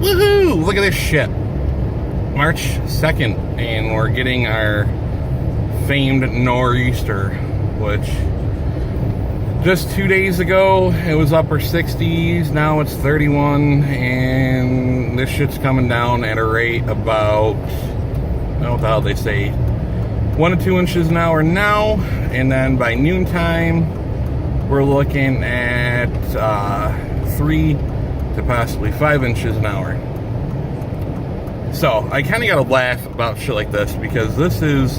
Woohoo! Look at this shit. March 2nd, and we're getting our famed nor'easter, which just 2 days ago it was upper 60s, now it's 31, and this shit's coming down at a rate about, I don't know what the hell they say, 1 to 2 inches an hour now, and then by noontime we're looking at 3 to possibly 5 inches an hour. So I kind of gotta laugh about shit like this because this is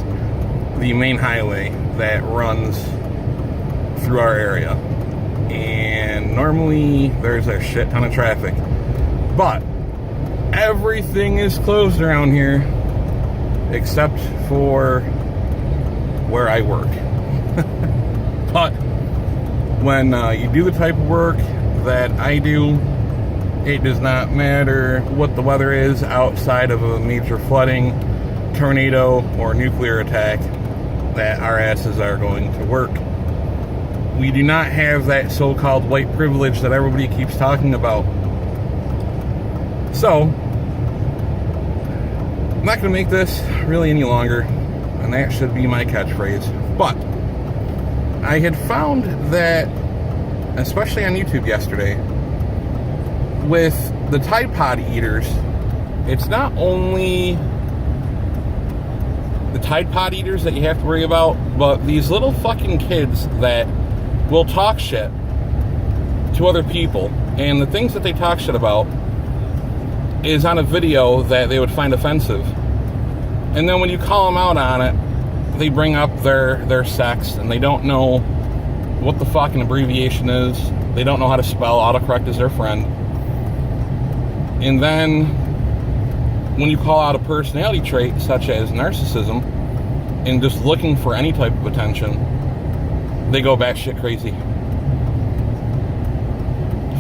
the main highway that runs through our area, and normally there's a shit ton of traffic, but everything is closed around here except for where I work. But when you do the type of work that I do, it does not matter what the weather is outside of a major flooding, tornado, or nuclear attack, that our asses are going to work. We do not have that so-called white privilege that everybody keeps talking about. So, I'm not going to make this really any longer, and that should be my catchphrase. But I had found that, especially on YouTube yesterday, with the Tide Pod eaters, it's not only the Tide Pod eaters that you have to worry about, but these little fucking kids that will talk shit to other people, and the things that they talk shit about is on a video that they would find offensive, and then when you call them out on it, they bring up their sex, and they don't know what the fucking abbreviation is, they don't know how to spell, autocorrect is their friend. And then when you call out a personality trait such as narcissism and just looking for any type of attention, they go batshit crazy.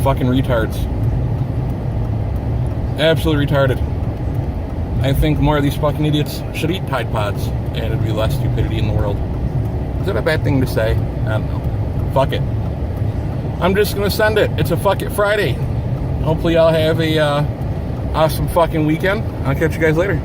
Fucking retards. Absolutely retarded. I think more of these fucking idiots should eat Tide Pods, and it'd be less stupidity in the world. Is that a bad thing to say? I don't know. Fuck it. I'm just gonna send it. It's a Fuck It Friday. Hopefully y'all have a awesome fucking weekend. I'll catch you guys later.